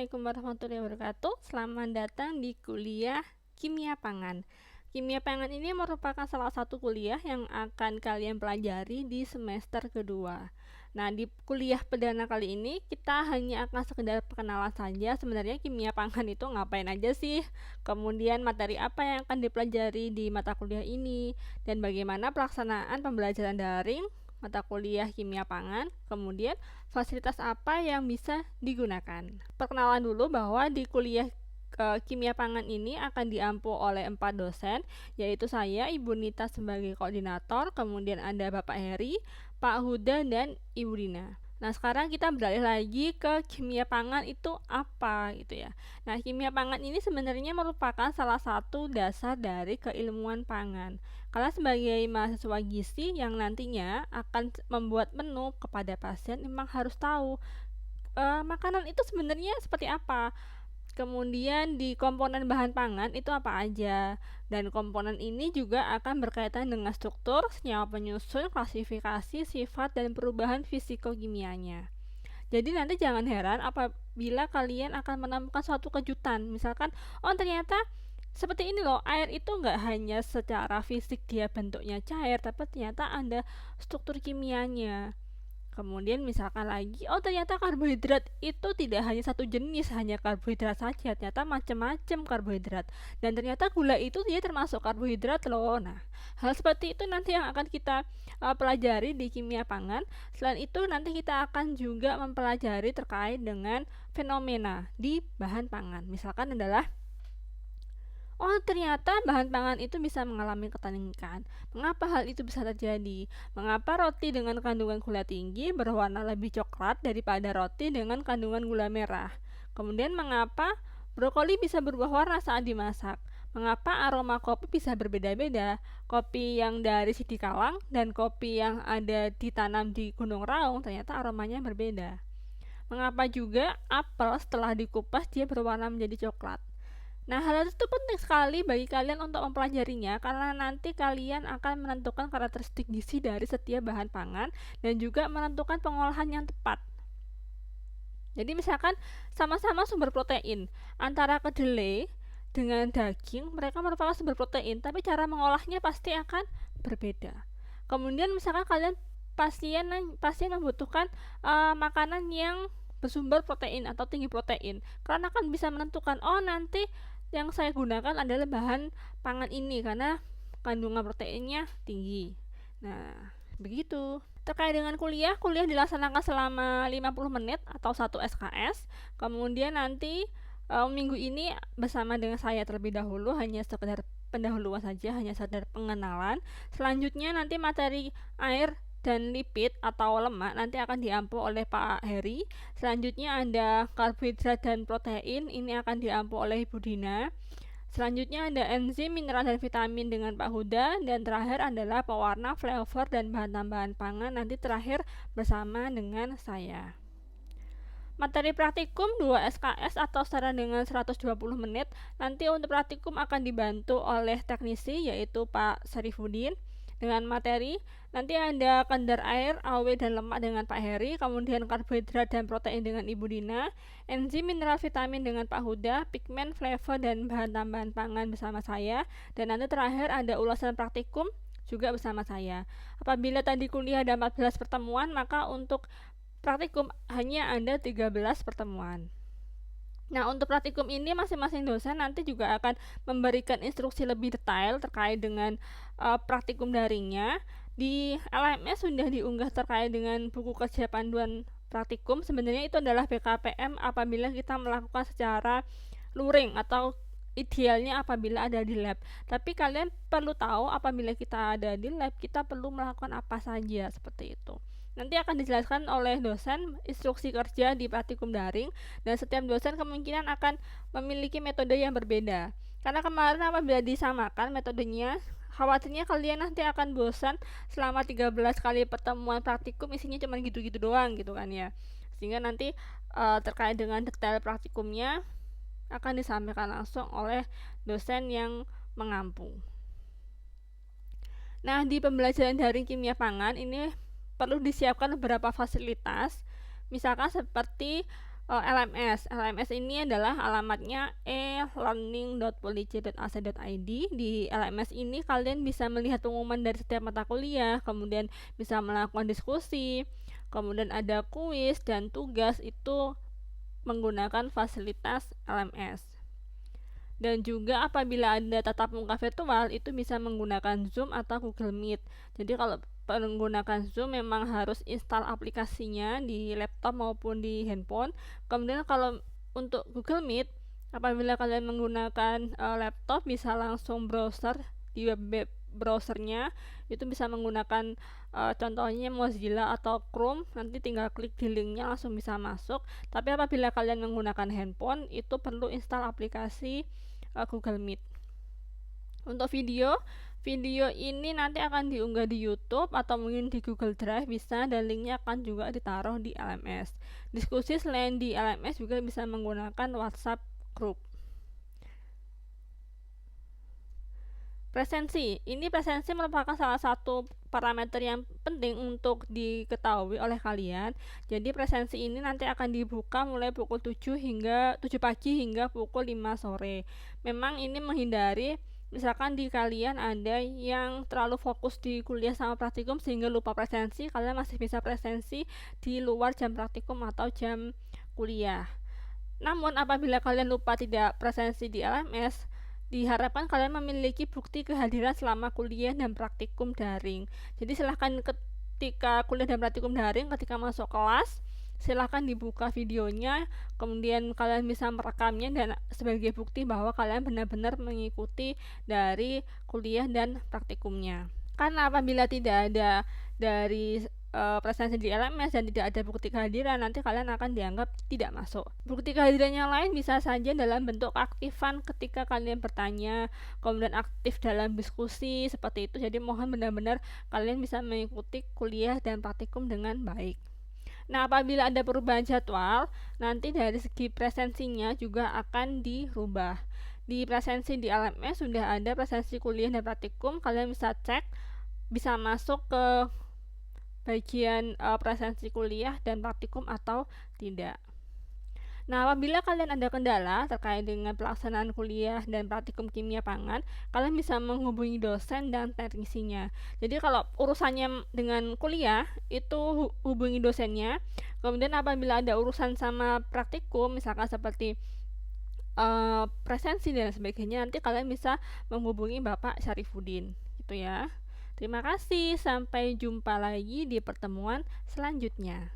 Assalamualaikum warahmatullahi wabarakatuh. Selamat datang di kuliah Kimia Pangan. Kimia Pangan ini merupakan salah satu kuliah yang akan kalian pelajari di semester kedua. Nah, di kuliah perdana kali ini kita hanya akan sekedar perkenalan saja sebenarnya kimia pangan itu ngapain aja sih. Kemudian materi apa yang akan dipelajari di mata kuliah ini dan bagaimana pelaksanaan pembelajaran daring mata kuliah kimia pangan, kemudian fasilitas apa yang bisa digunakan. Perkenalan dulu bahwa di kuliah kimia pangan ini akan diampu oleh 4 dosen, yaitu saya, Ibu Nita sebagai koordinator, kemudian ada Bapak Heri, Pak Huda, dan Ibu Dina. Nah, sekarang kita beralih lagi ke kimia pangan itu apa gitu ya. Nah, kimia pangan ini sebenarnya merupakan salah satu dasar dari keilmuan pangan. Kalian sebagai mahasiswa gizi yang nantinya akan membuat menu kepada pasien memang harus tahu makanan itu sebenarnya seperti apa. Kemudian di komponen bahan pangan itu apa aja. Dan komponen ini juga akan berkaitan dengan struktur, senyawa penyusun, klasifikasi, sifat, dan perubahan fisikokimianya. Jadi nanti jangan heran apabila kalian akan menemukan suatu kejutan. Misalkan, oh ternyata seperti ini loh, air itu nggak hanya secara fisik dia bentuknya cair, tapi ternyata ada struktur kimianya. Kemudian misalkan lagi, oh ternyata karbohidrat itu tidak hanya satu jenis, hanya karbohidrat saja, ternyata macam-macam karbohidrat. Dan ternyata gula itu dia termasuk karbohidrat loh. Nah, hal seperti itu nanti yang akan kita pelajari di kimia pangan. Selain itu nanti kita akan juga mempelajari terkait dengan fenomena di bahan pangan. Misalkan adalah oh, ternyata bahan pangan itu bisa mengalami keteringkan. Mengapa hal itu bisa terjadi? Mengapa roti dengan kandungan gula tinggi berwarna lebih coklat daripada roti dengan kandungan gula merah? Kemudian mengapa brokoli bisa berubah warna saat dimasak? Mengapa aroma kopi bisa berbeda-beda? Kopi yang dari Sidikalang dan kopi yang ada ditanam di Gunung Raung ternyata aromanya berbeda. Mengapa juga apel setelah dikupas dia berwarna menjadi coklat? Nah, hal itu penting sekali bagi kalian untuk mempelajarinya karena nanti kalian akan menentukan karakteristik gizi dari setiap bahan pangan dan juga menentukan pengolahan yang tepat. Jadi misalkan sama-sama sumber protein, antara kedelai dengan daging mereka merupakan sumber protein, tapi cara mengolahnya pasti akan berbeda. Kemudian misalkan kalian pasien membutuhkan makanan yang bersumber protein atau tinggi protein, kalian akan bisa menentukan oh nanti yang saya gunakan adalah bahan pangan ini karena kandungan proteinnya tinggi. Nah, begitu. Terkait dengan kuliah dilaksanakan selama 50 menit atau 1 SKS. Kemudian nanti minggu ini bersama dengan saya terlebih dahulu hanya sekedar pendahuluan saja, hanya sekedar pengenalan. Selanjutnya nanti materi air dan lipid atau lemak nanti akan diampu oleh Pak Heri. Selanjutnya ada karbohidrat dan protein, ini akan diampu oleh Ibu Dina. Selanjutnya ada enzim, mineral, dan vitamin dengan Pak Huda. Dan terakhir adalah pewarna, flavor, dan bahan tambahan pangan nanti terakhir bersama dengan saya. Materi praktikum 2 SKS atau setara dengan 120 menit. Nanti untuk praktikum akan dibantu oleh teknisi yaitu Pak Sarifudin. Dengan materi nanti ada kadar air, AW, dan lemak dengan Pak Heri, kemudian karbohidrat dan protein dengan Ibu Dina, enzim, mineral, vitamin dengan Pak Huda, pigmen, flavor, dan bahan tambahan pangan bersama saya, dan nanti terakhir ada ulasan praktikum juga bersama saya. Apabila tadi kuliah ada 14 pertemuan, maka untuk praktikum hanya ada 13 pertemuan. Nah, untuk praktikum ini masing-masing dosen nanti juga akan memberikan instruksi lebih detail terkait dengan praktikum daringnya. Di LMS sudah diunggah terkait dengan buku kerja panduan praktikum. Sebenarnya itu adalah BKPM apabila kita melakukan secara luring atau idealnya apabila ada di lab. Tapi kalian perlu tahu apabila kita ada di lab, kita perlu melakukan apa saja seperti itu. Nanti akan dijelaskan oleh dosen instruksi kerja di praktikum daring dan setiap dosen kemungkinan akan memiliki metode yang berbeda. Karena kemarin apabila disamakan metodenya, khawatirnya kalian nanti akan bosan selama 13 kali pertemuan praktikum isinya cuma gitu-gitu doang gitu kan ya. Sehingga nanti terkait dengan detail praktikumnya akan disampaikan langsung oleh dosen yang mengampu. Nah, di pembelajaran daring kimia pangan ini perlu disiapkan beberapa fasilitas, misalkan seperti LMS ini adalah alamatnya e-learning.polij.ac.id. Di LMS ini kalian bisa melihat pengumuman dari setiap mata kuliah, kemudian bisa melakukan diskusi, kemudian ada kuis dan tugas itu menggunakan fasilitas LMS. Dan juga apabila ada tatap muka virtual itu bisa menggunakan Zoom atau Google Meet. Jadi kalau menggunakan Zoom memang harus install aplikasinya di laptop maupun di handphone. Kemudian kalau untuk Google Meet, apabila kalian menggunakan laptop bisa langsung browser di web browsernya, itu bisa menggunakan contohnya Mozilla atau Chrome, nanti tinggal klik di linknya langsung bisa masuk. Tapi apabila kalian menggunakan handphone itu perlu install aplikasi Google Meet. Untuk video ini nanti akan diunggah di YouTube atau mungkin di Google Drive bisa, dan linknya akan juga ditaruh di LMS. Diskusi selain di LMS juga bisa menggunakan WhatsApp Group. Presensi merupakan salah satu parameter yang penting untuk diketahui oleh kalian. Jadi presensi ini nanti akan dibuka mulai pukul 7 pagi hingga pukul 5 sore. Memang ini menghindari misalkan di kalian ada yang terlalu fokus di kuliah sama praktikum sehingga lupa presensi, kalian masih bisa presensi di luar jam praktikum atau jam kuliah. Namun apabila kalian lupa tidak presensi di LMS, diharapkan kalian memiliki bukti kehadiran selama kuliah dan praktikum daring. Jadi silahkan ketika kuliah dan praktikum daring, ketika masuk kelas silahkan dibuka videonya, kemudian kalian bisa merekamnya dan sebagai bukti bahwa kalian benar-benar mengikuti dari kuliah dan praktikumnya. Karena apabila tidak ada dari presensi di LMS dan tidak ada bukti kehadiran, nanti kalian akan dianggap tidak masuk. Bukti kehadiran yang lain bisa saja dalam bentuk aktifan ketika kalian bertanya, kemudian aktif dalam diskusi seperti itu. Jadi mohon benar-benar kalian bisa mengikuti kuliah dan praktikum dengan baik. Nah, apabila ada perubahan jadwal, nanti dari segi presensinya juga akan dirubah. Di presensi di LMS sudah ada presensi kuliah dan praktikum, kalian bisa cek, bisa masuk ke bagian presensi kuliah dan praktikum atau tidak. Nah, apabila kalian ada kendala terkait dengan pelaksanaan kuliah dan praktikum kimia pangan, kalian bisa menghubungi dosen dan teknisinya. Jadi kalau urusannya dengan kuliah itu hubungi dosennya. Kemudian apabila ada urusan sama praktikum, misalkan seperti presensi dan sebagainya, nanti kalian bisa menghubungi Bapak Syarifuddin, gitu ya. Terima kasih, sampai jumpa lagi di pertemuan selanjutnya.